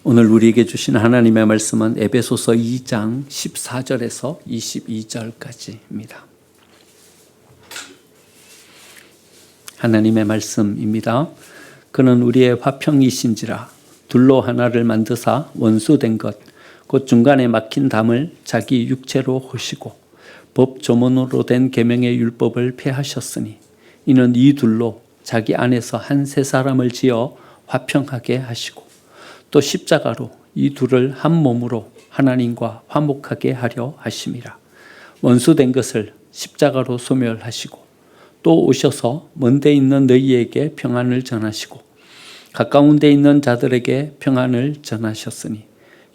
오늘 우리에게 주신 하나님의 말씀은 에베소서 2장 14절에서 22절까지입니다. 하나님의 말씀입니다. 그는 우리의 화평이신지라 둘로 하나를 만드사 원수된 것 곧 중간에 막힌 담을 자기 육체로 허시고 법 조문으로 된 계명의 율법을 폐하셨으니 이는 이 둘로 자기 안에서 한 세 사람을 지어 화평하게 하시고 또 십자가로 이 둘을 한 몸으로 하나님과 화목하게 하려 하심이라. 원수된 것을 십자가로 소멸하시고 또 오셔서 먼 데 있는 너희에게 평안을 전하시고 가까운 데 있는 자들에게 평안을 전하셨으니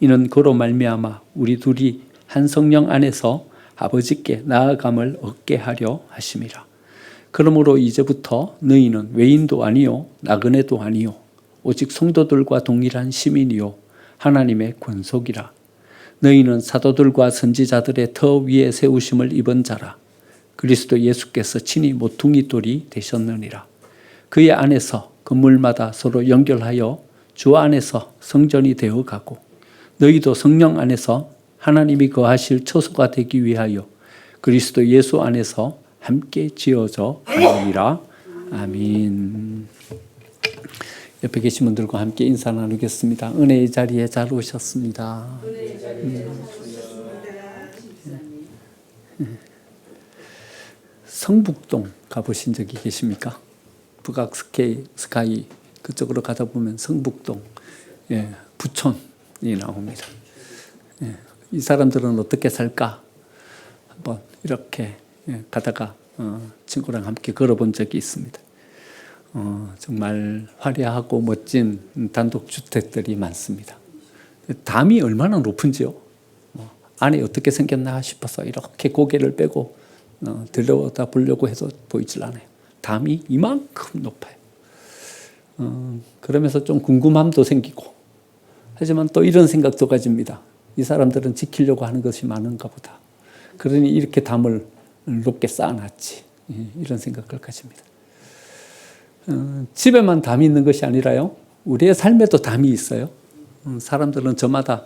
이는 그로 말미암아 우리 둘이 한 성령 안에서 아버지께 나아감을 얻게 하려 하심이라. 그러므로 이제부터 너희는 외인도 아니요 나그네도 아니요 오직 성도들과 동일한 시민이요 하나님의 권속이라. 너희는 사도들과 선지자들의 터 위에 세우심을 입은 자라. 그리스도 예수께서 친히 모퉁이 돌이 되셨느니라. 그의 안에서 건물마다 서로 연결하여 주 안에서 성전이 되어가고 너희도 성령 안에서 하나님이 거하실 처소가 되기 위하여 그리스도 예수 안에서 함께 지어져 가느니라. 아멘. 옆에 계신 분들과 함께 인사 나누겠습니다. 은혜의 자리에 잘 오셨습니다. 성북동 가보신 적이 계십니까? 북악 스카이 그쪽으로 가다 보면 성북동 부촌이 나옵니다. 이 사람들은 어떻게 살까? 한번 이렇게 가다가 친구랑 함께 걸어본 적이 있습니다. 정말 화려하고 멋진 단독주택들이 많습니다. 담이 얼마나 높은지요? 안에 어떻게 생겼나 싶어서 이렇게 고개를 빼고 들여다 보려고 해서 보이질 않아요. 담이 이만큼 높아요. 그러면서 좀 궁금함도 생기고 하지만 또 이런 생각도 가집니다. 이 사람들은 지키려고 하는 것이 많은가 보다. 그러니 이렇게 담을 높게 쌓아놨지. 이런 생각을 가집니다. 집에만 담이 있는 것이 아니라요. 우리의 삶에도 담이 있어요. 사람들은 저마다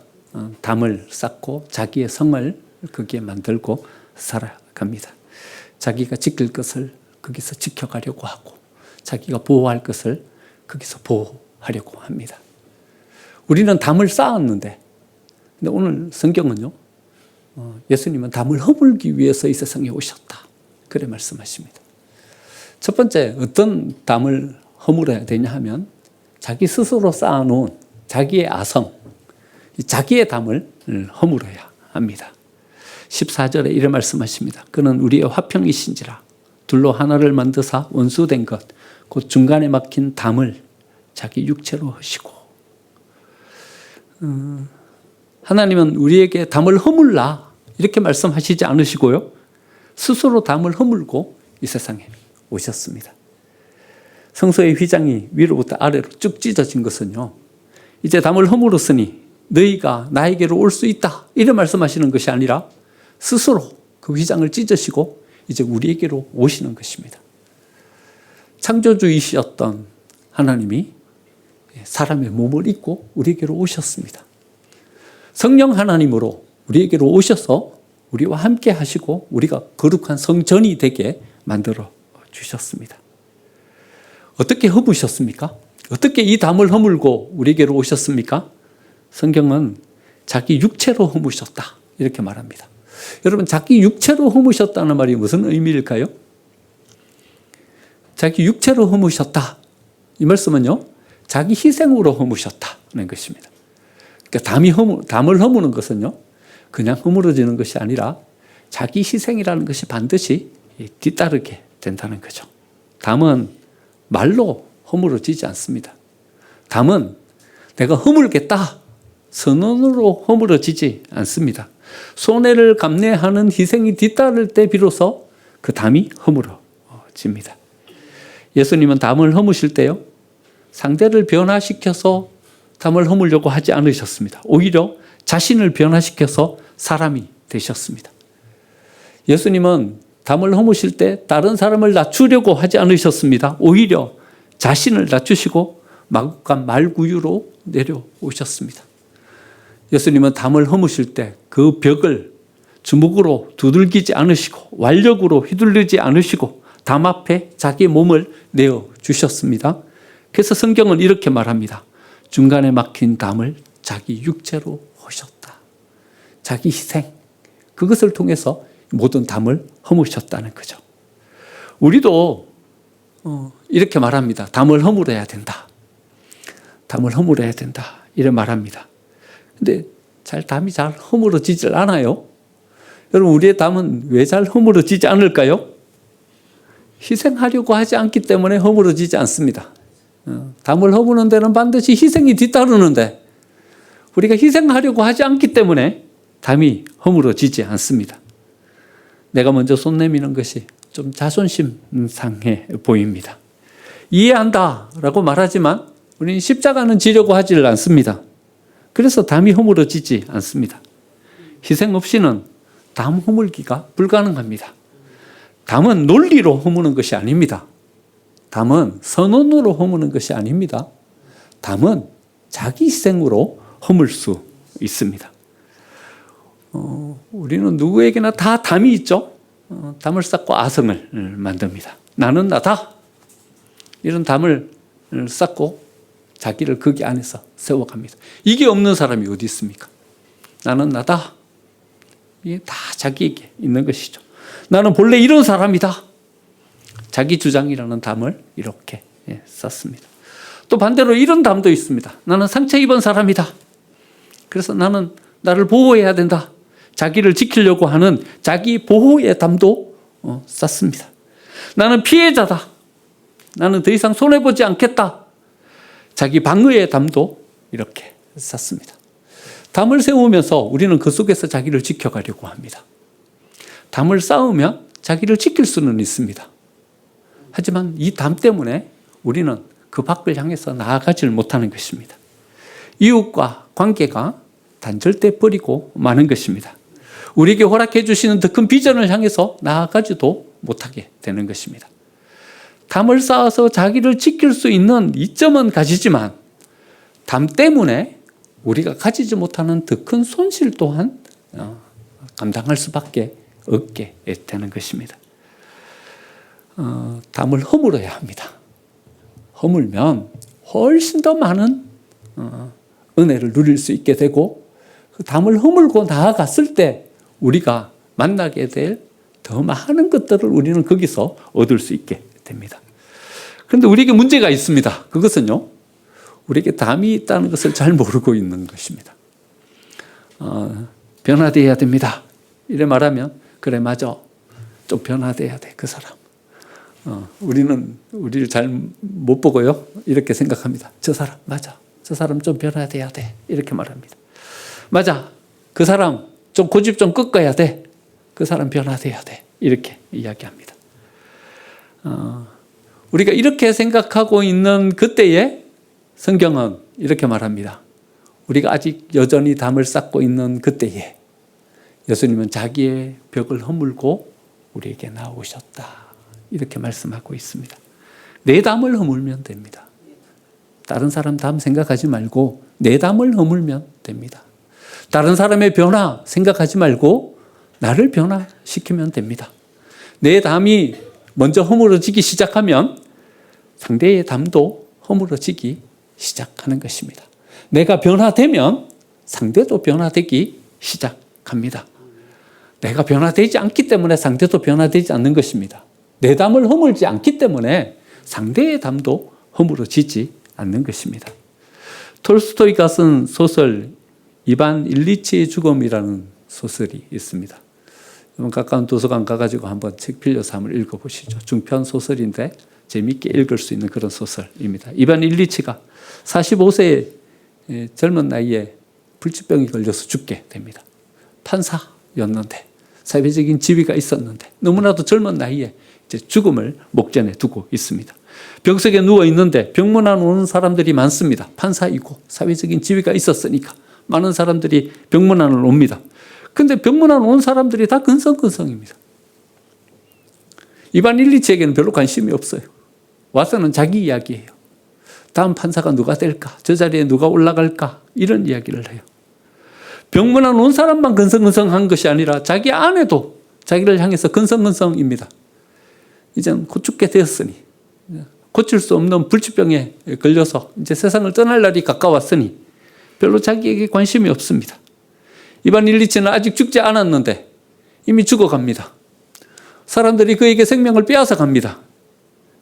담을 쌓고 자기의 성을 거기에 만들고 살아갑니다. 자기가 지킬 것을 거기서 지켜가려고 하고 자기가 보호할 것을 거기서 보호하려고 합니다. 우리는 담을 쌓았는데 근데 오늘 성경은요. 예수님은 담을 허물기 위해서 이 세상에 오셨다. 그래 말씀하십니다. 첫 번째 어떤 담을 허물어야 되냐 하면 자기 스스로 쌓아놓은 자기의 아성, 자기의 담을 허물어야 합니다. 14절에 이런 말씀하십니다. 그는 우리의 화평이신지라 둘로 하나를 만드사 원수된 것 곧 중간에 막힌 담을 자기 육체로 하시고 하나님은 우리에게 담을 허물라 이렇게 말씀하시지 않으시고요. 스스로 담을 허물고 이 세상에 오셨습니다. 성소의 휘장이 위로부터 아래로 쭉 찢어진 것은요. 이제 담을 허물었으니 너희가 나에게로 올 수 있다 이런 말씀하시는 것이 아니라 스스로 그 휘장을 찢으시고 이제 우리에게로 오시는 것입니다. 창조주이셨던 하나님이 사람의 몸을 입고 우리에게로 오셨습니다. 성령 하나님으로 우리에게로 오셔서 우리와 함께 하시고 우리가 거룩한 성전이 되게 만들어 주셨습니다. 어떻게 허무셨습니까? 어떻게 이 담을 허물고 우리에게로 오셨습니까? 성경은 자기 육체로 허무셨다 이렇게 말합니다. 여러분 자기 육체로 허무셨다는 말이 무슨 의미일까요? 자기 육체로 허무셨다 이 말씀은요 자기 희생으로 허무셨다는 것입니다. 그러니까 담을 허무는 것은요 그냥 허물어지는 것이 아니라 자기 희생이라는 것이 반드시 뒤따르게 된다는 거죠. 담은 말로 허물어지지 않습니다. 담은 내가 허물겠다 선언으로 허물어지지 않습니다. 손해를 감내하는 희생이 뒤따를 때 비로소 그 담이 허물어집니다. 예수님은 담을 허무실 때요 상대를 변화시켜서 담을 허물려고 하지 않으셨습니다. 오히려 자신을 변화시켜서 사람이 되셨습니다. 예수님은 담을 허무실 때 다른 사람을 낮추려고 하지 않으셨습니다. 오히려 자신을 낮추시고 마구간 말구유로 내려오셨습니다. 예수님은 담을 허무실 때 그 벽을 주먹으로 두들기지 않으시고 완력으로 휘둘르지 않으시고 담 앞에 자기 몸을 내어주셨습니다. 그래서 성경은 이렇게 말합니다. 중간에 막힌 담을 자기 육체로 허셨다. 자기 희생, 그것을 통해서 모든 담을 허무셨다는 거죠. 우리도 이렇게 말합니다. 담을 허물어야 된다. 담을 허물어야 된다. 이렇게 말합니다. 근데 담이 잘 허물어지질 않아요. 여러분, 우리의 담은 왜 잘 허물어지지 않을까요? 희생하려고 하지 않기 때문에 허물어지지 않습니다. 담을 허무는 데는 반드시 희생이 뒤따르는데 우리가 희생하려고 하지 않기 때문에 담이 허물어지지 않습니다. 내가 먼저 손 내미는 것이 좀 자존심 상해 보입니다. 이해한다라고 말하지만 우리는 십자가는 지려고 하지를 않습니다. 그래서 담이 허물어지지 않습니다. 희생 없이는 담 허물기가 불가능합니다. 담은 논리로 허무는 것이 아닙니다. 담은 선언으로 허무는 것이 아닙니다. 담은 자기 희생으로 허물 수 있습니다. 우리는 누구에게나 다 담이 있죠. 담을 쌓고 아성을 만듭니다. 나는 나다. 이런 담을 쌓고 자기를 거기 안에서 세워갑니다. 이게 없는 사람이 어디 있습니까? 나는 나다. 이게 다 자기에게 있는 것이죠. 나는 본래 이런 사람이다. 자기 주장이라는 담을 이렇게 쌓습니다. 또 반대로 이런 담도 있습니다. 나는 상처 입은 사람이다. 그래서 나는 나를 보호해야 된다. 자기를 지키려고 하는 자기 보호의 담도 쌓습니다. 나는 피해자다. 나는 더 이상 손해보지 않겠다. 자기 방어의 담도 이렇게 쌓습니다. 담을 세우면서 우리는 그 속에서 자기를 지켜가려고 합니다. 담을 쌓으면 자기를 지킬 수는 있습니다. 하지만 이 담 때문에 우리는 그 밖을 향해서 나아가지를 못하는 것입니다. 이웃과 관계가 단절돼 버리고 마는 것입니다. 우리에게 허락해 주시는 더 큰 비전을 향해서 나아가지도 못하게 되는 것입니다. 담을 쌓아서 자기를 지킬 수 있는 이점은 가지지만 담 때문에 우리가 가지지 못하는 더 큰 손실 또한 감당할 수밖에 없게 되는 것입니다. 담을 허물어야 합니다. 허물면 훨씬 더 많은 은혜를 누릴 수 있게 되고 그 담을 허물고 나아갔을 때 우리가 만나게 될 더 많은 것들을 우리는 거기서 얻을 수 있게 됩니다. 그런데 우리에게 문제가 있습니다. 그것은요, 우리에게 담이 있다는 것을 잘 모르고 있는 것입니다. 변화되어야 됩니다. 이래 말하면 그래 맞아. 좀 변화돼야 돼 그 사람. 우리는 우리를 잘 못 보고요. 이렇게 생각합니다. 저 사람 맞아. 저 사람 좀 변화돼야 돼. 이렇게 말합니다. 맞아. 그 사람 좀 고집 좀 꺾어야 돼. 그 사람 변화돼야 돼. 이렇게 이야기합니다. 우리가 이렇게 생각하고 있는 그때에 성경은 이렇게 말합니다. 우리가 아직 여전히 담을 쌓고 있는 그때에 예수님은 자기의 벽을 허물고 우리에게 나오셨다. 이렇게 말씀하고 있습니다. 내 담을 허물면 됩니다. 다른 사람 담 생각하지 말고 내 담을 허물면 됩니다. 다른 사람의 변화 생각하지 말고 나를 변화시키면 됩니다. 내 담이 먼저 허물어지기 시작하면 상대의 담도 허물어지기 시작하는 것입니다. 내가 변화되면 상대도 변화되기 시작합니다. 내가 변화되지 않기 때문에 상대도 변화되지 않는 것입니다. 내 담을 허물지 않기 때문에 상대의 담도 허물어지지 않는 것입니다. 톨스토이가 쓴 소설 이반 일리치의 죽음이라는 소설이 있습니다. 가까운 도서관 가가지고 한번 책 빌려서 한번 읽어보시죠. 중편 소설인데 재미있게 읽을 수 있는 그런 소설입니다. 이반 일리치가 45세의 젊은 나이에 불치병이 걸려서 죽게 됩니다. 판사였는데 사회적인 지위가 있었는데 너무나도 젊은 나이에 이제 죽음을 목전에 두고 있습니다. 병석에 누워 있는데 병문안 오는 사람들이 많습니다. 판사이고 사회적인 지위가 있었으니까 많은 사람들이 병문안을 옵니다. 그런데 병문안 온 사람들이 다 근성근성입니다. 이반 일리치에게는 별로 관심이 없어요. 와서는 자기 이야기예요. 다음 판사가 누가 될까? 저 자리에 누가 올라갈까? 이런 이야기를 해요. 병문안 온 사람만 근성근성한 것이 아니라 자기 아내도 자기를 향해서 근성근성입니다. 이젠 곧 죽게 되었으니, 고칠 수 없는 불치병에 걸려서 이제 세상을 떠날 날이 가까웠으니 별로 자기에게 관심이 없습니다. 이반 일리치는 아직 죽지 않았는데 이미 죽어갑니다. 사람들이 그에게 생명을 빼앗아 갑니다.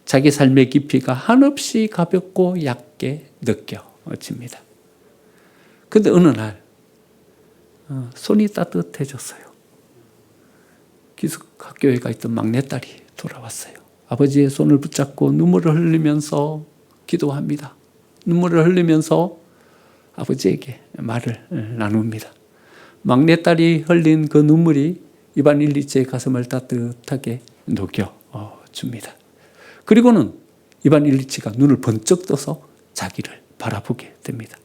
자기 삶의 깊이가 한없이 가볍고 얕게 느껴집니다. 그런데 어느 날 손이 따뜻해졌어요. 기숙학교에 가 있던 막내딸이 돌아왔어요. 아버지의 손을 붙잡고 눈물을 흘리면서 기도합니다. 눈물을 흘리면서 아버지에게 말을 나눕니다. 막내딸이 흘린 그 눈물이 이반 일리치의 가슴을 따뜻하게 녹여줍니다. 그리고는 이반 일리치가 눈을 번쩍 떠서 자기를 바라보게 됩니다.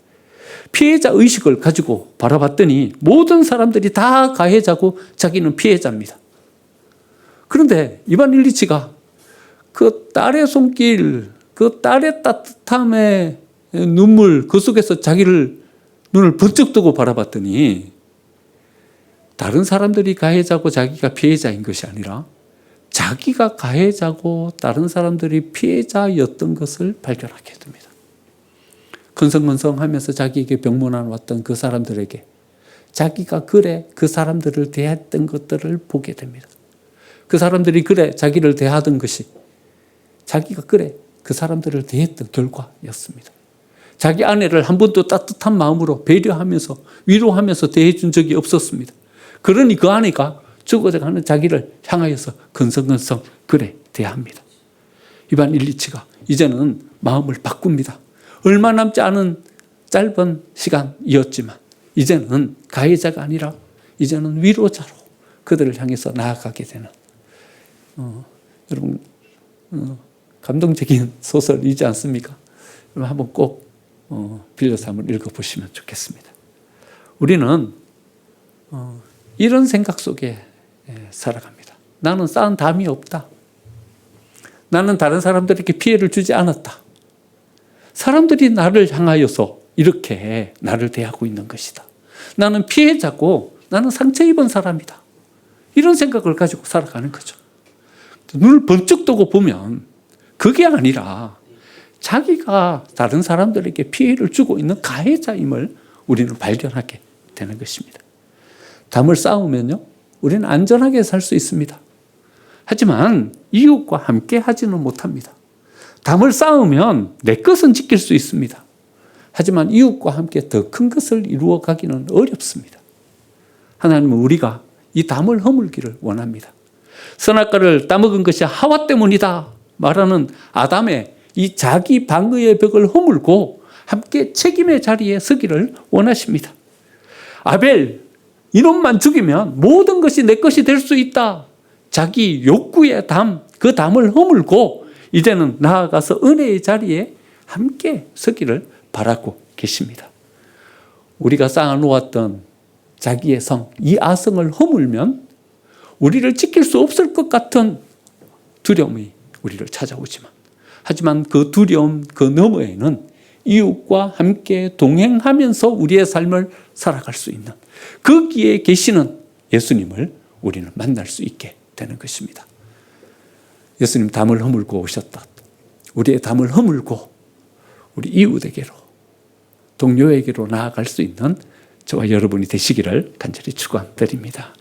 피해자 의식을 가지고 바라봤더니 모든 사람들이 다 가해자고 자기는 피해자입니다. 그런데 이반 일리치가 그 딸의 손길, 그 딸의 따뜻함의 눈물, 그 속에서 자기를 눈을 번쩍 뜨고 바라봤더니 다른 사람들이 가해자고 자기가 피해자인 것이 아니라 자기가 가해자고 다른 사람들이 피해자였던 것을 발견하게 됩니다. 근성근성하면서 자기에게 병문안 왔던 그 사람들에게 자기가 그래 그 사람들을 대했던 것들을 보게 됩니다. 그 사람들이 그래 자기를 대하던 것이 자기가 그래 그 사람들을 대했던 결과였습니다. 자기 아내를 한 번도 따뜻한 마음으로 배려하면서 위로하면서 대해준 적이 없었습니다. 그러니 그 아내가 죽어가는 자기를 향하여서 근성근성 그래 대합니다. 이반 일리치가 이제는 마음을 바꿉니다. 얼마 남지 않은 짧은 시간이었지만 이제는 가해자가 아니라 이제는 위로자로 그들을 향해서 나아가게 되는 여러분 감동적인 소설이지 않습니까? 여러분 한번 꼭 빌려서 한번 읽어보시면 좋겠습니다. 우리는 이런 생각 속에 살아갑니다. 나는 쌓은 담이 없다. 나는 다른 사람들에게 피해를 주지 않았다. 사람들이 나를 향하여서 이렇게 나를 대하고 있는 것이다. 나는 피해자고 나는 상처 입은 사람이다. 이런 생각을 가지고 살아가는 거죠. 눈을 번쩍 뜨고 보면 그게 아니라 자기가 다른 사람들에게 피해를 주고 있는 가해자임을 우리는 발견하게 되는 것입니다. 담을 쌓으면요, 우리는 안전하게 살 수 있습니다. 하지만 이웃과 함께 하지는 못합니다. 담을 쌓으면 내 것은 지킬 수 있습니다. 하지만 이웃과 함께 더 큰 것을 이루어 가기는 어렵습니다. 하나님은 우리가 이 담을 허물기를 원합니다. 선악과를 따먹은 것이 하와 때문이다 말하는 아담의 이 자기 방어의 벽을 허물고 함께 책임의 자리에 서기를 원하십니다. 아벨, 이놈만 죽이면 모든 것이 내 것이 될 수 있다. 자기 욕구의 담, 그 담을 허물고 이제는 나아가서 은혜의 자리에 함께 서기를 바라고 계십니다. 우리가 쌓아놓았던 자기의 성, 이 아성을 허물면 우리를 지킬 수 없을 것 같은 두려움이 우리를 찾아오지만 하지만 그 두려움 그 너머에는 이웃과 함께 동행하면서 우리의 삶을 살아갈 수 있는 거기에 계시는 예수님을 우리는 만날 수 있게 되는 것입니다. 예수님 담을 허물고 오셨다. 우리의 담을 허물고 우리 이웃에게로 동료에게로 나아갈 수 있는 저와 여러분이 되시기를 간절히 축원드립니다.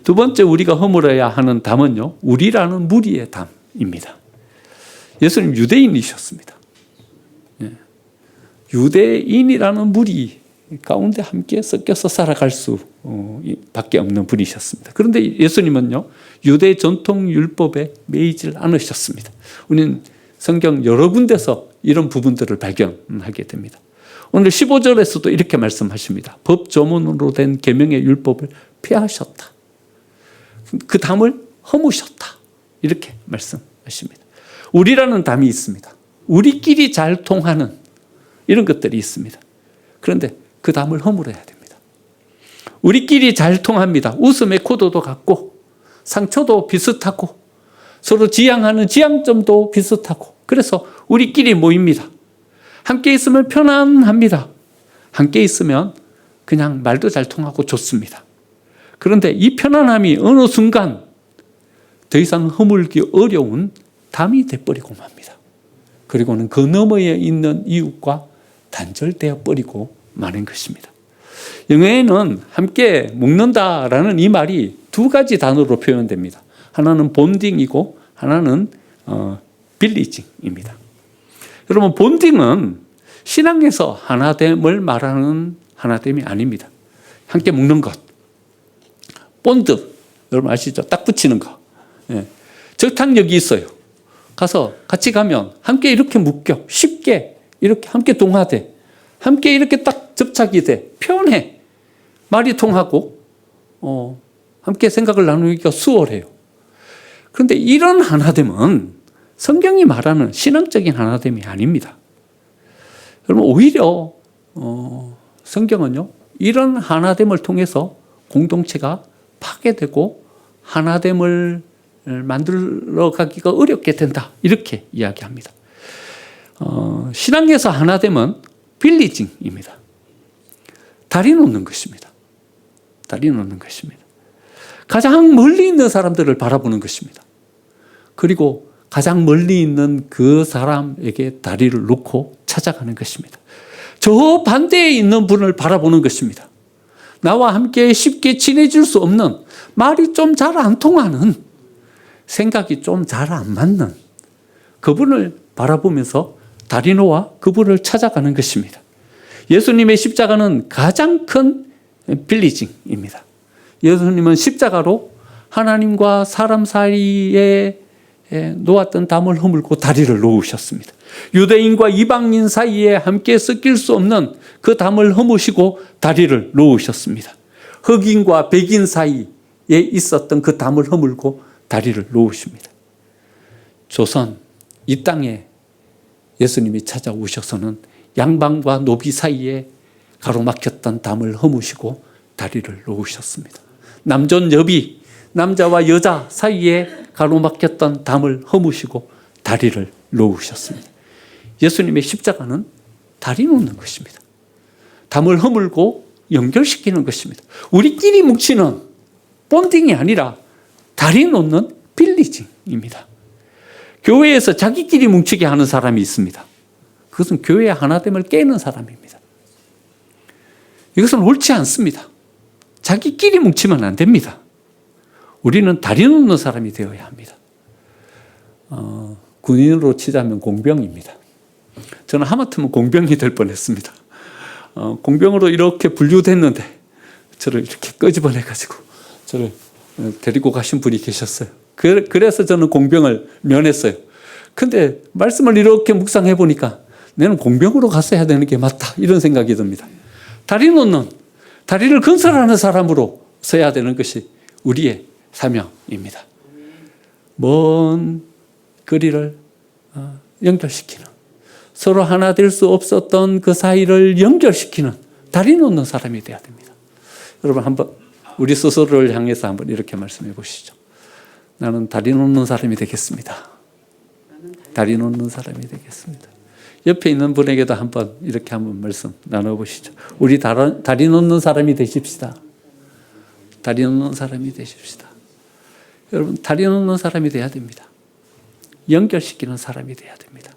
두 번째 우리가 허물어야 하는 담은요, 우리라는 무리의 담입니다. 예수님 유대인이셨습니다. 유대인이라는 무리 가운데 함께 섞여서 살아갈 수 밖에 없는 분이셨습니다. 그런데 예수님은요, 유대 전통 율법에 매이질 않으셨습니다. 우리는 성경 여러 군데서 이런 부분들을 발견하게 됩니다. 오늘 15절에서도 이렇게 말씀하십니다. 법 조문으로 된 계명의 율법을 폐하셨다. 그 담을 허무셨다. 이렇게 말씀하십니다. 우리라는 담이 있습니다. 우리끼리 잘 통하는 이런 것들이 있습니다. 그런데 그 담을 허물어야 됩니다. 우리끼리 잘 통합니다. 웃음의 코드도 같고 상처도 비슷하고 서로 지향하는 지향점도 비슷하고 그래서 우리끼리 모입니다. 함께 있으면 편안합니다. 함께 있으면 그냥 말도 잘 통하고 좋습니다. 그런데 이 편안함이 어느 순간 더 이상 허물기 어려운 담이 돼버리고 맙니다. 그리고는 그 너머에 있는 이웃과 단절되어 버리고 마는 것입니다. 영어에는 함께 묵는다라는 이 말이 두 가지 단어로 표현됩니다. 하나는 본딩이고 하나는 빌리징입니다. 여러분, 본딩은 신앙에서 하나됨을 말하는 하나됨이 아닙니다. 함께 묵는 것. 본드, 여러분 아시죠? 딱 붙이는 거. 예. 적탕력이 있어요. 가서 같이 가면 함께 이렇게 묶여. 쉽게 이렇게 함께 동화돼. 함께 이렇게 딱 접착이 돼. 편해. 말이 통하고 함께 생각을 나누기가 수월해요. 그런데 이런 하나됨은 성경이 말하는 신앙적인 하나됨이 아닙니다. 여러분, 오히려 성경은요, 이런 하나됨을 통해서 공동체가 파괴되고 하나됨을 만들어 가기가 어렵게 된다, 이렇게 이야기합니다. 신앙에서 하나됨은 빌리징입니다. 다리 놓는 것입니다. 다리 놓는 것입니다. 가장 멀리 있는 사람들을 바라보는 것입니다. 그리고 가장 멀리 있는 그 사람에게 다리를 놓고 찾아가는 것입니다. 저 반대에 있는 분을 바라보는 것입니다. 나와 함께 쉽게 친해질 수 없는, 말이 좀 잘 안 통하는, 생각이 좀 잘 안 맞는 그분을 바라보면서 다리 놓아 그분을 찾아가는 것입니다. 예수님의 십자가는 가장 큰 빌리징입니다. 예수님은 십자가로 하나님과 사람 사이에 놓았던 담을 허물고 다리를 놓으셨습니다. 유대인과 이방인 사이에 함께 섞일 수 없는 그 담을 허무시고 다리를 놓으셨습니다. 흑인과 백인 사이에 있었던 그 담을 허물고 다리를 놓으십니다. 조선 이 땅에 예수님이 찾아오셔서는 양반과 노비 사이에 가로막혔던 담을 허무시고 다리를 놓으셨습니다. 남존 여비, 남자와 여자 사이에 가로막혔던 담을 허무시고 다리를 놓으셨습니다. 예수님의 십자가는 다리 놓는 것입니다. 담을 허물고 연결시키는 것입니다. 우리끼리 뭉치는 본딩이 아니라 다리 놓는 빌리징입니다. 교회에서 자기끼리 뭉치게 하는 사람이 있습니다. 그것은 교회의 하나됨을 깨는 사람입니다. 이것은 옳지 않습니다. 자기끼리 뭉치면 안 됩니다. 우리는 다리 놓는 사람이 되어야 합니다. 군인으로 치자면 공병입니다. 저는 하마터면 공병이 될 뻔했습니다. 공병으로 이렇게 분류됐는데 저를 이렇게 끄집어내가지고 저를 데리고 가신 분이 계셨어요. 그래서 저는 공병을 면했어요. 근데 말씀을 이렇게 묵상해 보니까 나는 공병으로 갔어야 되는 게 맞다, 이런 생각이 듭니다. 다리 놓는, 다리를 건설하는 사람으로 서야 되는 것이 우리의 사명입니다. 먼 거리를 연결시키는, 서로 하나 될 수 없었던 그 사이를 연결시키는 다리 놓는 사람이 되어야 됩니다. 여러분, 한번 우리 스스로를 향해서 한번 이렇게 말씀해 보시죠. 나는 다리 놓는 사람이 되겠습니다. 다리 놓는 사람이 되겠습니다. 옆에 있는 분에게도 한번 이렇게 한번 말씀 나눠보시죠. 우리 다리 놓는 사람이 되십시다. 다리 놓는 사람이 되십시다. 여러분, 다리 놓는 사람이 돼야 됩니다. 연결시키는 사람이 돼야 됩니다.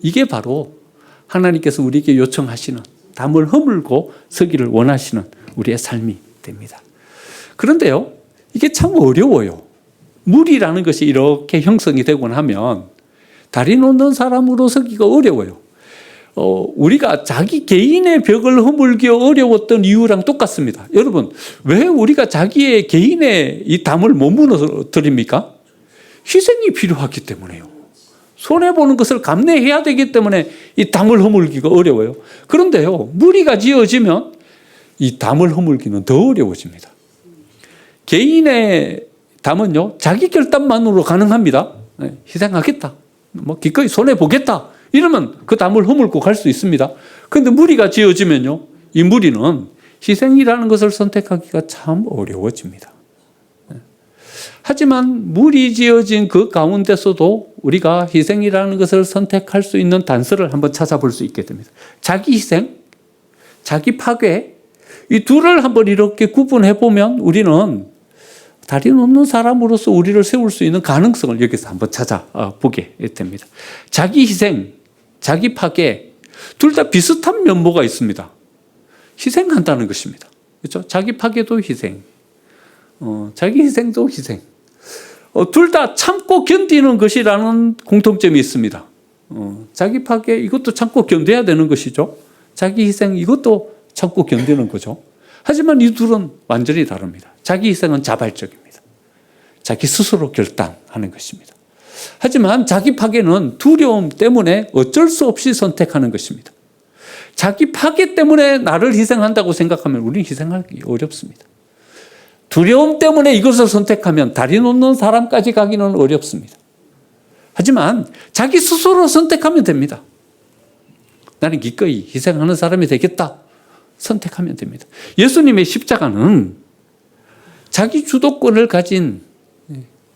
이게 바로 하나님께서 우리에게 요청하시는, 담을 허물고 서기를 원하시는 우리의 삶이 됩니다. 그런데요, 이게 참 어려워요. 물이라는 것이 이렇게 형성이 되고 나면 다리 놓는 사람으로 서기가 어려워요. 우리가 자기 개인의 벽을 허물기 어려웠던 이유랑 똑같습니다. 여러분, 왜 우리가 자기의 개인의 이 담을 못 무너뜨립니까? 희생이 필요하기 때문에요. 손해보는 것을 감내해야 되기 때문에 이 담을 허물기가 어려워요. 그런데요, 무리가 지어지면 이 담을 허물기는 더 어려워집니다. 개인의 담은요, 자기 결단만으로 가능합니다. 희생하겠다, 기꺼이 손해보겠다, 이러면 그 담을 허물고 갈 수 있습니다. 그런데 무리가 지어지면요, 이 무리는 희생이라는 것을 선택하기가 참 어려워집니다. 하지만 물이 지어진 그 가운데서도 우리가 희생이라는 것을 선택할 수 있는 단서를 한번 찾아볼 수 있게 됩니다. 자기 희생, 자기 파괴, 이 둘을 한번 이렇게 구분해 보면 우리는 다리 놓는 사람으로서 우리를 세울 수 있는 가능성을 여기서 한번 찾아보게 됩니다. 자기 희생, 자기 파괴, 둘 다 비슷한 면모가 있습니다. 희생한다는 것입니다. 그렇죠? 자기 파괴도 희생, 자기 희생도 희생. 둘 다 참고 견디는 것이라는 공통점이 있습니다. 자기 파괴, 이것도 참고 견뎌야 되는 것이죠. 자기 희생, 이것도 참고 견디는 거죠. 하지만 이 둘은 완전히 다릅니다. 자기 희생은 자발적입니다. 자기 스스로 결단하는 것입니다. 하지만 자기 파괴는 두려움 때문에 어쩔 수 없이 선택하는 것입니다. 자기 파괴 때문에 나를 희생한다고 생각하면 우리는 희생하기 어렵습니다. 두려움 때문에 이것을 선택하면 다리 놓는 사람까지 가기는 어렵습니다. 하지만 자기 스스로 선택하면 됩니다. 나는 기꺼이 희생하는 사람이 되겠다. 선택하면 됩니다. 예수님의 십자가는 자기 주도권을 가진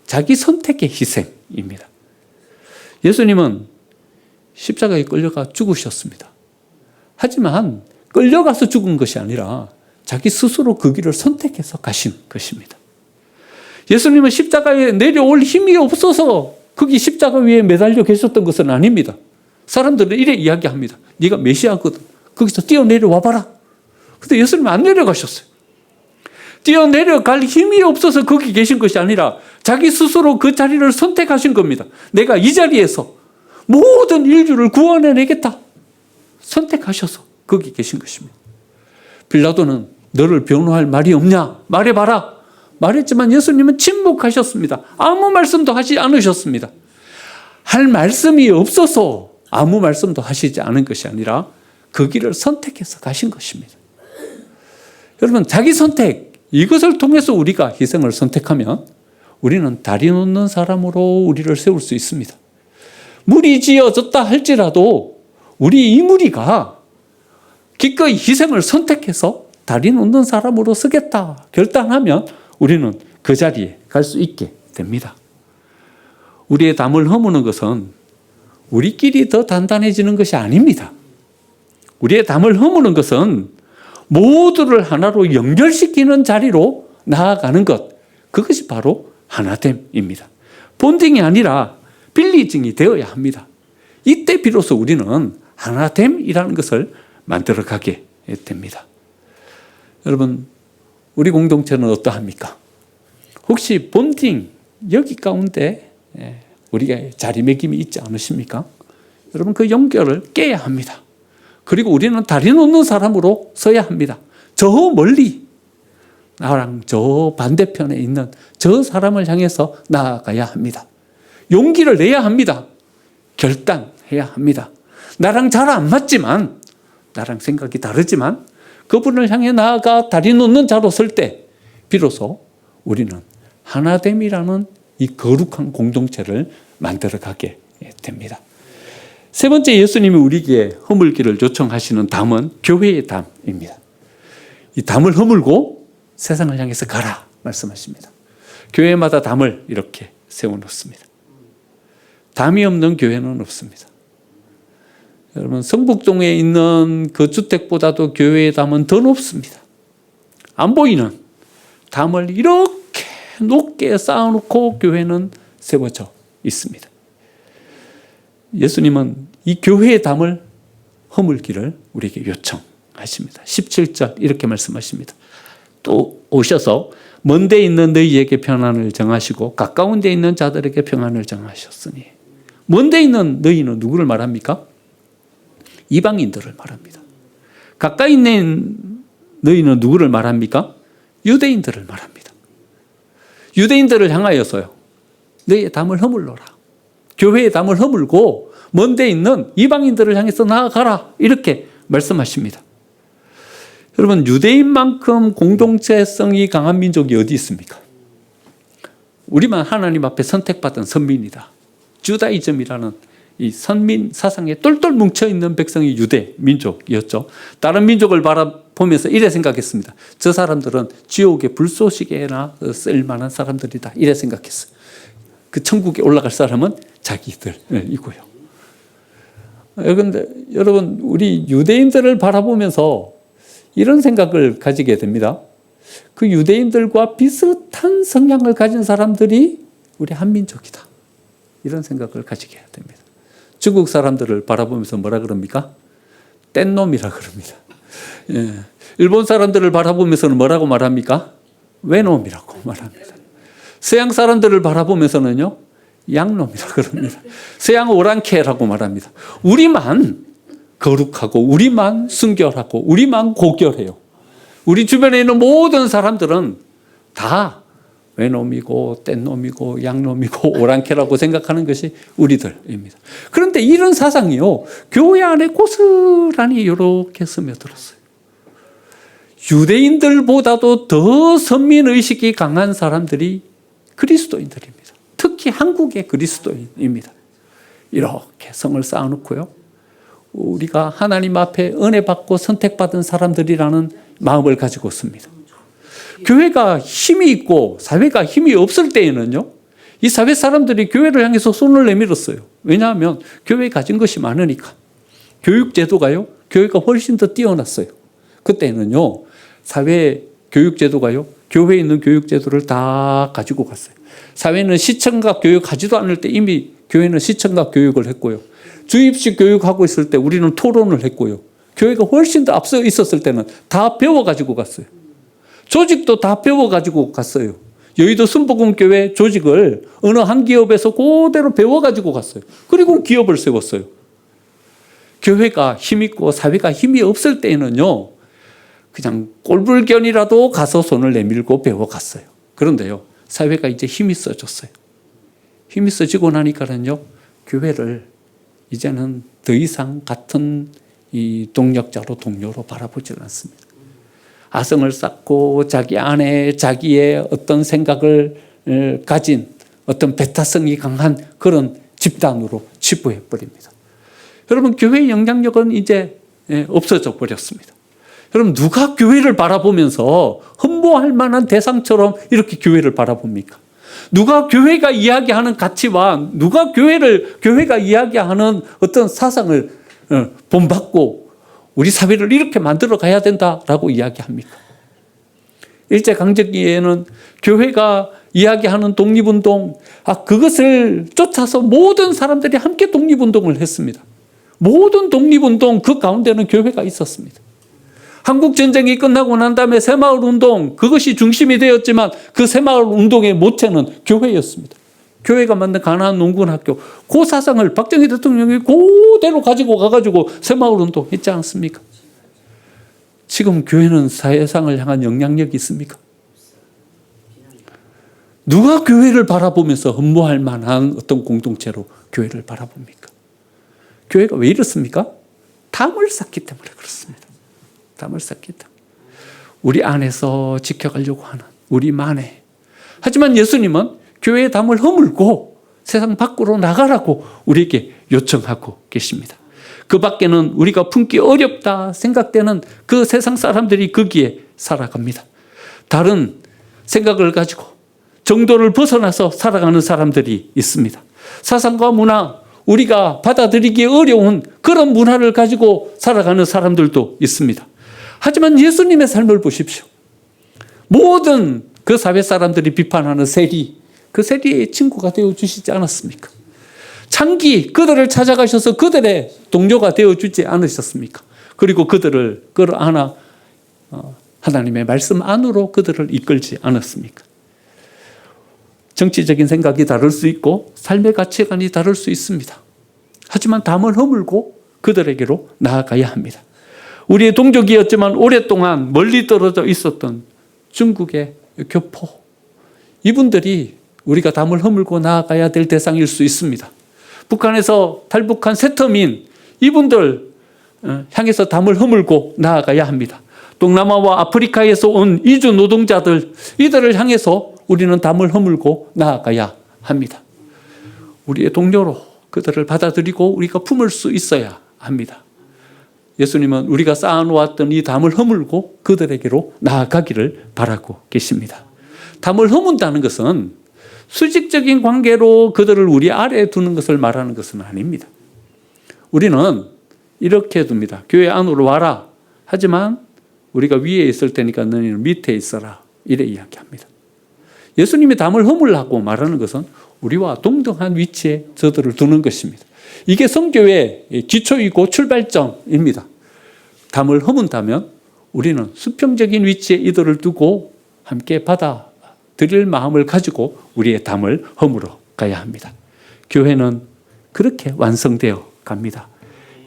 자기 선택의 희생입니다. 예수님은 십자가에 끌려가 죽으셨습니다. 하지만 끌려가서 죽은 것이 아니라 자기 스스로 그 길을 선택해서 가신 것입니다. 예수님은 십자가에 내려올 힘이 없어서 거기 십자가 위에 매달려 계셨던 것은 아닙니다. 사람들은 이래 이야기합니다. 네가 메시아거든. 거기서 뛰어내려와 봐라. 근데 예수님은 안 내려가셨어요. 뛰어내려갈 힘이 없어서 거기 계신 것이 아니라 자기 스스로 그 자리를 선택하신 겁니다. 내가 이 자리에서 모든 인류를 구원해내겠다. 선택하셔서 거기 계신 것입니다. 빌라도는 너를 변호할 말이 없냐? 말해봐라. 말했지만 예수님은 침묵하셨습니다. 아무 말씀도 하지 않으셨습니다. 할 말씀이 없어서 아무 말씀도 하시지 않은 것이 아니라 그 길을 선택해서 가신 것입니다. 여러분, 자기 선택, 이것을 통해서 우리가 희생을 선택하면 우리는 다리 놓는 사람으로 우리를 세울 수 있습니다. 물이 지어졌다 할지라도 우리 이 무리가 기꺼이 희생을 선택해서 다리 놓는 사람으로 서겠다 결단하면 우리는 그 자리에 갈 수 있게 됩니다. 우리의 담을 허무는 것은 우리끼리 더 단단해지는 것이 아닙니다. 우리의 담을 허무는 것은 모두를 하나로 연결시키는 자리로 나아가는 것, 그것이 바로 하나됨입니다. 본딩이 아니라 빌리징이 되어야 합니다. 이때 비로소 우리는 하나됨이라는 것을 만들어가게 됩니다. 여러분, 우리 공동체는 어떠합니까? 혹시 본딩 여기 가운데 우리가 자리매김이 있지 않으십니까? 여러분, 그 연결을 깨야 합니다. 그리고 우리는 다리 놓는 사람으로 서야 합니다. 저 멀리 나랑 저 반대편에 있는 저 사람을 향해서 나아가야 합니다. 용기를 내야 합니다. 결단해야 합니다. 나랑 잘 안 맞지만, 나랑 생각이 다르지만 그분을 향해 나아가 다리 놓는 자로 설 때 비로소 우리는 하나됨이라는 이 거룩한 공동체를 만들어가게 됩니다. 세 번째, 예수님이 우리에게 허물기를 요청하시는 담은 교회의 담입니다. 이 담을 허물고 세상을 향해서 가라 말씀하십니다. 교회마다 담을 이렇게 세워놓습니다. 담이 없는 교회는 없습니다. 여러분, 성북동에 있는 그 주택보다도 교회의 담은 더 높습니다. 안 보이는 담을 이렇게 높게 쌓아놓고 교회는 세워져 있습니다. 예수님은 이 교회의 담을 허물기를 우리에게 요청하십니다. 17절 이렇게 말씀하십니다. 또 오셔서 먼 데 있는 너희에게 평안을 정하시고 가까운 데 있는 자들에게 평안을 정하셨으니. 먼 데 있는 너희는 누구를 말합니까? 이방인들을 말합니다. 가까이 있는 너희는 누구를 말합니까? 유대인들을 말합니다. 유대인들을 향하여서요, 너희의 담을 허물러라. 교회의 담을 허물고 먼 데 있는 이방인들을 향해서 나아가라. 이렇게 말씀하십니다. 여러분, 유대인만큼 공동체성이 강한 민족이 어디 있습니까? 우리만 하나님 앞에 선택받은 선민이다. 주다이즘이라는 이 선민 사상에 똘똘 뭉쳐있는 백성이 유대 민족이었죠. 다른 민족을 바라보면서 이래 생각했습니다. 저 사람들은 지옥의 불쏘시개나 쓸만한 사람들이다. 이래 생각했어요. 그 천국에 올라갈 사람은 자기들이고요. 그런데 여러분, 우리 유대인들을 바라보면서 이런 생각을 가지게 됩니다. 그 유대인들과 비슷한 성향을 가진 사람들이 우리 한민족이다. 이런 생각을 가지게 됩니다. 중국 사람들을 바라보면서 뭐라 그럽니까? 뗀놈이라 그럽니다. 예. 일본 사람들을 바라보면서는 뭐라고 말합니까? 외놈이라고 말합니다. 서양 사람들을 바라보면서는요, 양놈이라 그럽니다. 서양 오랑캐라고 말합니다. 우리만 거룩하고, 우리만 순결하고, 우리만 고결해요. 우리 주변에 있는 모든 사람들은 다 외놈이고, 뗀놈이고, 양놈이고, 오랑캐라고 생각하는 것이 우리들입니다. 그런데 이런 사상이요, 교회 안에 고스란히 이렇게 스며들었어요. 유대인들보다도 더 선민의식이 강한 사람들이 그리스도인들입니다. 특히 한국의 그리스도인입니다. 이렇게 성을 쌓아놓고요, 우리가 하나님 앞에 은혜 받고 선택받은 사람들이라는 마음을 가지고 있습니다. 교회가 힘이 있고 사회가 힘이 없을 때에는요, 이 사회 사람들이 교회를 향해서 손을 내밀었어요. 왜냐하면 교회에 가진 것이 많으니까. 교육제도가요, 교회가 훨씬 더 뛰어났어요. 그때는요, 사회 교육제도가요, 교회에 있는 교육제도를 다 가지고 갔어요. 사회는 시청각 교육하지도 않을 때 이미 교회는 시청각 교육을 했고요. 주입식 교육하고 있을 때 우리는 토론을 했고요. 교회가 훨씬 더 앞서 있었을 때는 다 배워가지고 갔어요. 조직도 다 배워가지고 갔어요. 여의도 순복음교회 조직을 어느 한 기업에서 그대로 배워가지고 갔어요. 그리고 기업을 세웠어요. 교회가 힘있고 사회가 힘이 없을 때에는요, 그냥 꼴불견이라도 가서 손을 내밀고 배워갔어요. 그런데요, 사회가 이제 힘이 써졌어요. 힘이 써지고 나니까는요, 교회를 이제는 더 이상 같은 이 동력자로, 동료로 바라보지 않습니다. 아성을 쌓고 자기 안에 자기의 어떤 생각을 가진 어떤 배타성이 강한 그런 집단으로 치부해버립니다. 여러분, 교회의 영향력은 이제 없어져 버렸습니다. 여러분, 누가 교회를 바라보면서 흠모할 만한 대상처럼 이렇게 교회를 바라봅니까? 누가 교회가 이야기하는 가치와 누가 교회가 이야기하는 어떤 사상을 본받고 우리 사회를 이렇게 만들어 가야 된다라고 이야기합니까? 일제강점기에는 교회가 이야기하는 독립운동, 그것을 쫓아서 모든 사람들이 함께 독립운동을 했습니다. 모든 독립운동 그 가운데는 교회가 있었습니다. 한국전쟁이 끝나고 난 다음에 새마을운동, 그것이 중심이 되었지만 그 새마을운동의 모체는 교회였습니다. 교회가 만든 가나안 농군학교, 그 사상을 박정희 대통령이 그대로 가지고 가가지고 새마을운동 했지 않습니까? 지금 교회는 사회상을 향한 영향력이 있습니까? 누가 교회를 바라보면서 흠모할 만한 어떤 공동체로 교회를 바라봅니까? 교회가 왜 이렇습니까? 담을 쌓기 때문에 그렇습니다. 담을 쌓기 때문에. 우리 안에서 지켜가려고 하는 우리만의. 하지만 예수님은 교회의 담을 허물고 세상 밖으로 나가라고 우리에게 요청하고 계십니다. 그 밖에는 우리가 품기 어렵다 생각되는 그 세상 사람들이 거기에 살아갑니다. 다른 생각을 가지고 정도를 벗어나서 살아가는 사람들이 있습니다. 사상과 문화, 우리가 받아들이기 어려운 그런 문화를 가지고 살아가는 사람들도 있습니다. 하지만 예수님의 삶을 보십시오. 모든 그 사회 사람들이 비판하는 세리, 그 세리의 친구가 되어주시지 않았습니까? 창기, 그들을 찾아가셔서 그들의 동료가 되어주지 않으셨습니까? 그리고 그들을 끌어안아 하나님의 말씀 안으로 그들을 이끌지 않았습니까? 정치적인 생각이 다를 수 있고 삶의 가치관이 다를 수 있습니다. 하지만 담을 허물고 그들에게로 나아가야 합니다. 우리의 동족이었지만 오랫동안 멀리 떨어져 있었던 중국의 교포, 이분들이 우리가 담을 허물고 나아가야 될 대상일 수 있습니다. 북한에서 탈북한 세터민, 이분들 향해서 담을 허물고 나아가야 합니다. 동남아와 아프리카에서 온 이주 노동자들, 이들을 향해서 우리는 담을 허물고 나아가야 합니다. 우리의 동료로 그들을 받아들이고 우리가 품을 수 있어야 합니다. 예수님은 우리가 쌓아놓았던 이 담을 허물고 그들에게로 나아가기를 바라고 계십니다. 담을 허문다는 것은 수직적인 관계로 그들을 우리 아래에 두는 것을 말하는 것은 아닙니다. 우리는 이렇게 둡니다. 교회 안으로 와라. 하지만 우리가 위에 있을 테니까 너희는 밑에 있어라. 이래 이야기합니다. 예수님이 담을 허물라고 말하는 것은 우리와 동등한 위치에 저들을 두는 것입니다. 이게 선교의 기초이고 출발점입니다. 담을 허문다면 우리는 수평적인 위치에 이들을 두고 함께 받아들일 마음을 가지고 우리의 담을 허물어 가야 합니다. 교회는 그렇게 완성되어 갑니다.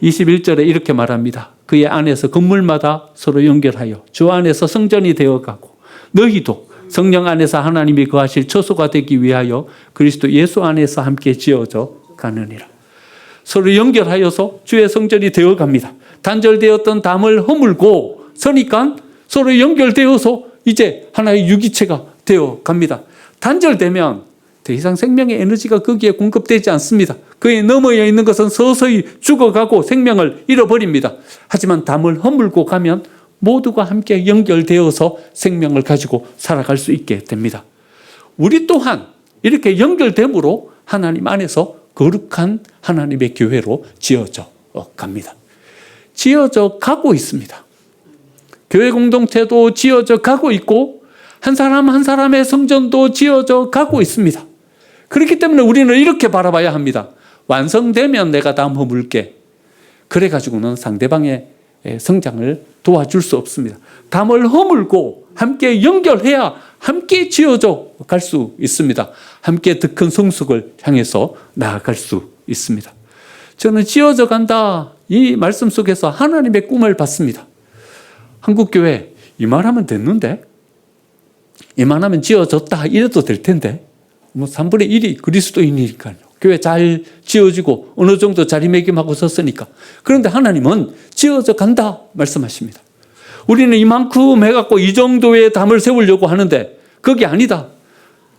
21절에 이렇게 말합니다. 그의 안에서 건물마다 서로 연결하여 주 안에서 성전이 되어가고 너희도 성령 안에서 하나님이 거하실 처소가 되기 위하여 그리스도 예수 안에서 함께 지어져 가느니라. 서로 연결하여서 주의 성전이 되어갑니다. 단절되었던 담을 허물고 서니까 서로 연결되어서 이제 하나의 유기체가 되어갑니다. 단절되면 더 이상 생명의 에너지가 거기에 공급되지 않습니다. 그에 넘어져 있는 것은 서서히 죽어가고 생명을 잃어버립니다. 하지만 담을 허물고 가면 모두가 함께 연결되어서 생명을 가지고 살아갈 수 있게 됩니다. 우리 또한 이렇게 연결됨으로 하나님 안에서 거룩한 하나님의 교회로 지어져 갑니다. 지어져 가고 있습니다. 교회 공동체도 지어져 가고 있고 한 사람 한 사람의 성전도 지어져 가고 있습니다. 그렇기 때문에 우리는 이렇게 바라봐야 합니다. 완성되면 내가 담 허물게. 그래가지고는 상대방의 성장을 도와줄 수 없습니다. 담을 허물고 함께 연결해야 함께 지어져 갈 수 있습니다. 함께 더 큰 성숙을 향해서 나아갈 수 있습니다. 저는 지어져 간다 이 말씀 속에서 하나님의 꿈을 봤습니다. 한국교회 이만하면 됐는데 이만하면 지어졌다 이래도 될 텐데 뭐 3분의 1이 그리스도인이니까요. 교회 잘 지어지고 어느 정도 자리매김하고 섰으니까. 그런데 하나님은 지어져 간다 말씀하십니다. 우리는 이만큼 해갖고 이 정도의 담을 세우려고 하는데 그게 아니다.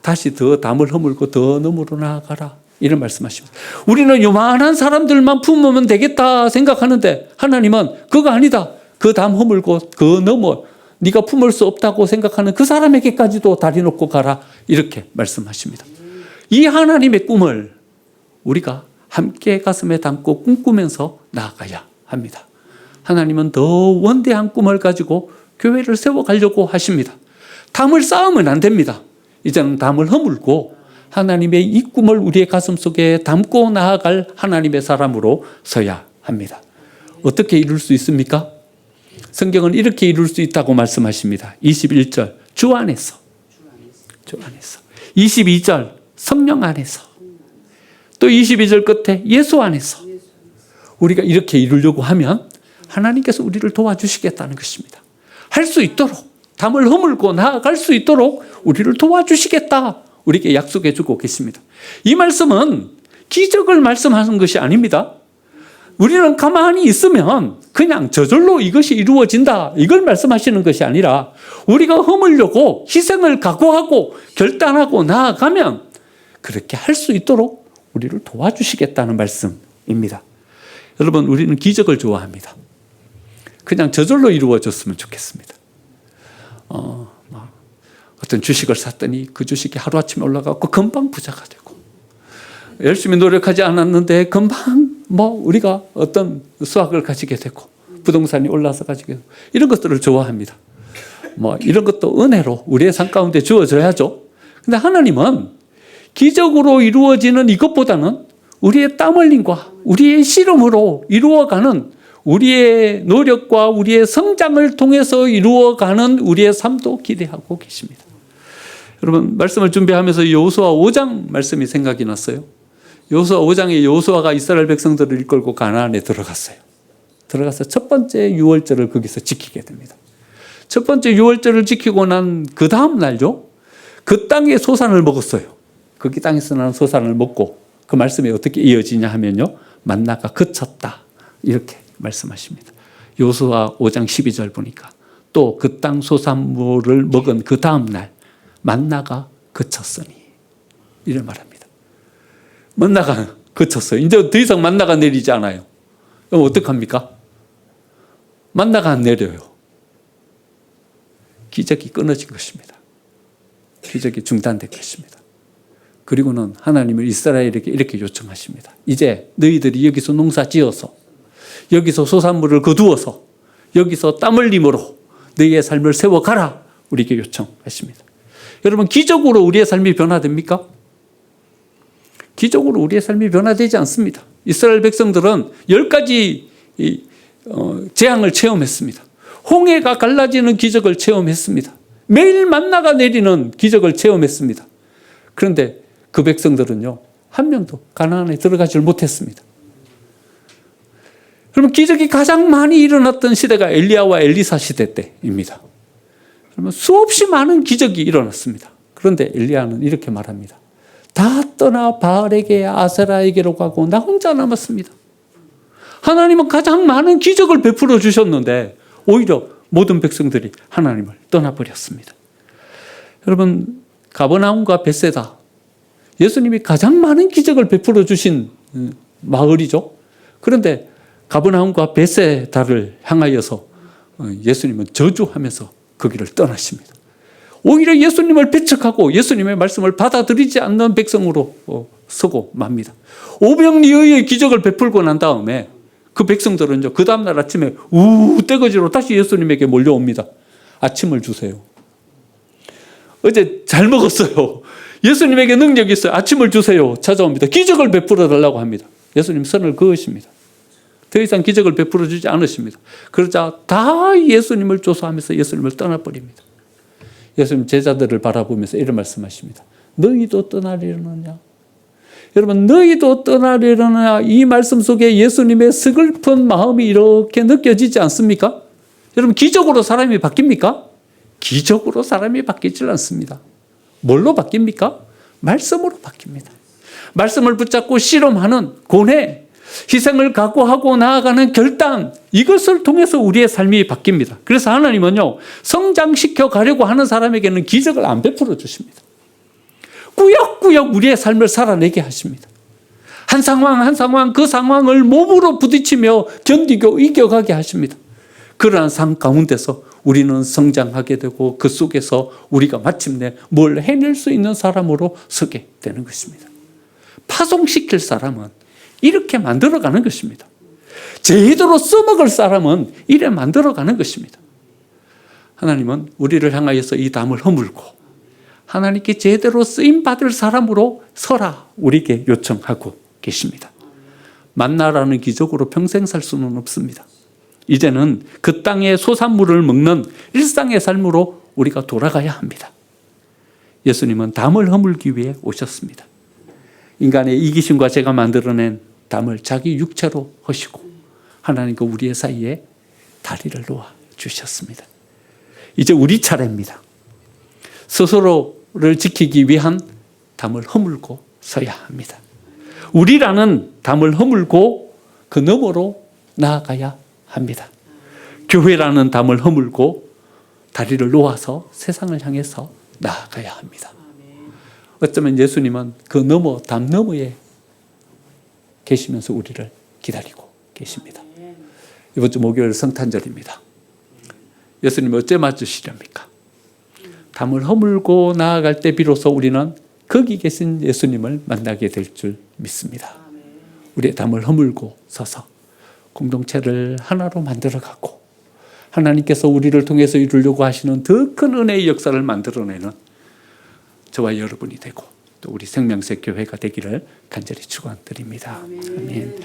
다시 더 담을 허물고 더 너머로 나아가라. 이런 말씀하십니다. 우리는 요만한 사람들만 품으면 되겠다 생각하는데 하나님은 그거 아니다. 그 담 허물고 그 너머 네가 품을 수 없다고 생각하는 그 사람에게까지도 다리 놓고 가라. 이렇게 말씀하십니다. 이 하나님의 꿈을 우리가 함께 가슴에 담고 꿈꾸면서 나아가야 합니다. 하나님은 더 원대한 꿈을 가지고 교회를 세워가려고 하십니다. 담을 쌓으면 안 됩니다. 이제는 담을 허물고 하나님의 이 꿈을 우리의 가슴 속에 담고 나아갈 하나님의 사람으로 서야 합니다. 어떻게 이룰 수 있습니까? 성경은 이렇게 이룰 수 있다고 말씀하십니다. 21절 주 안에서 22절 성령 안에서 또 22절 끝에 예수 안에서 우리가 이렇게 이루려고 하면 하나님께서 우리를 도와주시겠다는 것입니다. 할 수 있도록 담을 허물고 나아갈 수 있도록 우리를 도와주시겠다 우리에게 약속해 주고 계십니다. 이 말씀은 기적을 말씀하는 것이 아닙니다. 우리는 가만히 있으면 그냥 저절로 이것이 이루어진다 이걸 말씀하시는 것이 아니라 우리가 허물려고 희생을 각오하고 결단하고 나아가면 그렇게 할 수 있도록 우리를 도와주시겠다는 말씀입니다. 여러분 우리는 기적을 좋아합니다. 그냥 저절로 이루어졌으면 좋겠습니다. 어떤 주식을 샀더니 그 주식이 하루아침에 올라가고 금방 부자가 되고 열심히 노력하지 않았는데 금방 우리가 어떤 수확을 가지게 되고 부동산이 올라서 가지게 되고 이런 것들을 좋아합니다. 이런 것도 은혜로 우리의 삶 가운데 주어져야죠. 근데 하나님은 기적으로 이루어지는 이것보다는 우리의 땀 흘림과 우리의 씨름으로 이루어가는 우리의 노력과 우리의 성장을 통해서 이루어가는 우리의 삶도 기대하고 계십니다. 여러분 말씀을 준비하면서 여호수아 5장 말씀이 생각이 났어요. 여호수아 5장에 여호수아가 이스라엘 백성들을 이끌고 가나안에 들어갔어요. 들어가서 첫 번째 유월절을 거기서 지키게 됩니다. 첫 번째 유월절을 지키고 난 그 다음 날요. 그 땅의 소산을 먹었어요. 거기 땅에서 나는 소산을 먹고 그 말씀이 어떻게 이어지냐 하면요. 만나가 그쳤다. 이렇게 말씀하십니다. 여호수아 5장 12절 보니까 또 그 땅 소산물을 먹은 그 다음 날 만나가 그쳤으니 이를 말합니다. 만나가 그쳤어요. 이제 더 이상 만나가 내리지 않아요. 그럼 어떡합니까? 만나가 안 내려요. 기적이 끊어진 것입니다. 기적이 중단된 것입니다. 그리고는 하나님은 이스라엘에게 이렇게 요청하십니다. 이제 너희들이 여기서 농사 지어서 여기서 소산물을 거두어서 여기서 땀 흘림으로 너희의 삶을 세워가라 우리에게 요청하십니다. 여러분, 기적으로 우리의 삶이 변화됩니까? 기적으로 우리의 삶이 변화되지 않습니다. 이스라엘 백성들은 10가지 재앙을 체험했습니다. 홍해가 갈라지는 기적을 체험했습니다. 매일 만나가 내리는 기적을 체험했습니다. 그런데 그 백성들은요, 한 명도 가나안에 들어가질 못했습니다. 그러면 기적이 가장 많이 일어났던 시대가 엘리야와 엘리사 시대 때입니다. 그러면 수없이 많은 기적이 일어났습니다. 그런데 엘리야는 이렇게 말합니다. 다 떠나 바알에게 아세라에게로 가고 나 혼자 남았습니다. 하나님은 가장 많은 기적을 베풀어 주셨는데 오히려 모든 백성들이 하나님을 떠나버렸습니다. 여러분, 가버나움과 벳세다, 예수님이 가장 많은 기적을 베풀어 주신 마을이죠. 그런데 가버나움과 벳세다를 향하여서 예수님은 저주하면서 거기를 떠나십니다. 오히려 예수님을 배척하고 예수님의 말씀을 받아들이지 않는 백성으로 서고 맙니다. 오병이어의 기적을 베풀고 난 다음에 그 백성들은요, 그 다음날 아침에 떼거지로 다시 예수님에게 몰려옵니다. 아침을 주세요. 어제 잘 먹었어요. 예수님에게 능력이 있어요. 아침을 주세요. 찾아옵니다. 기적을 베풀어 달라고 합니다. 예수님 선을 그으십니다. 더 이상 기적을 베풀어 주지 않으십니다. 그러자 다 예수님을 조사하면서 예수님을 떠나버립니다. 예수님 제자들을 바라보면서 이런 말씀하십니다. 너희도 떠나려느냐? 여러분, 너희도 떠나려느냐, 이 말씀 속에 예수님의 서글픈 마음이 이렇게 느껴지지 않습니까? 여러분, 기적으로 사람이 바뀝니까? 기적으로 사람이 바뀌질 않습니다. 뭘로 바뀝니까? 말씀으로 바뀝니다. 말씀을 붙잡고 실험하는 고뇌, 희생을 각오하고 나아가는 결단, 이것을 통해서 우리의 삶이 바뀝니다. 그래서 하나님은요, 성장시켜 가려고 하는 사람에게는 기적을 안 베풀어 주십니다. 꾸역꾸역 우리의 삶을 살아내게 하십니다. 한 상황 한 상황, 그 상황을 몸으로 부딪히며 견디고 이겨가게 하십니다. 그러한 삶 가운데서 우리는 성장하게 되고 그 속에서 우리가 마침내 뭘 해낼 수 있는 사람으로 서게 되는 것입니다. 파송시킬 사람은 이렇게 만들어가는 것입니다. 제대로 써먹을 사람은 이래 만들어가는 것입니다. 하나님은 우리를 향하여서 이 담을 허물고 하나님께 제대로 쓰임받을 사람으로 서라 우리에게 요청하고 계십니다. 만나라는 기적으로 평생 살 수는 없습니다. 이제는 그 땅의 소산물을 먹는 일상의 삶으로 우리가 돌아가야 합니다. 예수님은 담을 허물기 위해 오셨습니다. 인간의 이기심과 제가 만들어낸 담을 자기 육체로 허시고 하나님과 우리의 사이에 다리를 놓아 주셨습니다. 이제 우리 차례입니다. 스스로를 지키기 위한 담을 허물고 서야 합니다. 우리라는 담을 허물고 그 너머로 나아가야 합니다. 교회라는 담을 허물고 다리를 놓아서 세상을 향해서 나아가야 합니다. 어쩌면 예수님은 그 너머, 담 너머에 계시면서 우리를 기다리고 계십니다. 이번 주 목요일 성탄절입니다. 예수님이 어째 맞으시렵니까? 담을 허물고 나아갈 때 비로소 우리는 거기 계신 예수님을 만나게 될 줄 믿습니다. 우리의 담을 허물고 서서 공동체를 하나로 만들어가고 하나님께서 우리를 통해서 이루려고 하시는 더 큰 은혜의 역사를 만들어내는 저와 여러분이 되고 또 우리 생명색 교회가 되기를 간절히 축원드립니다. 아멘.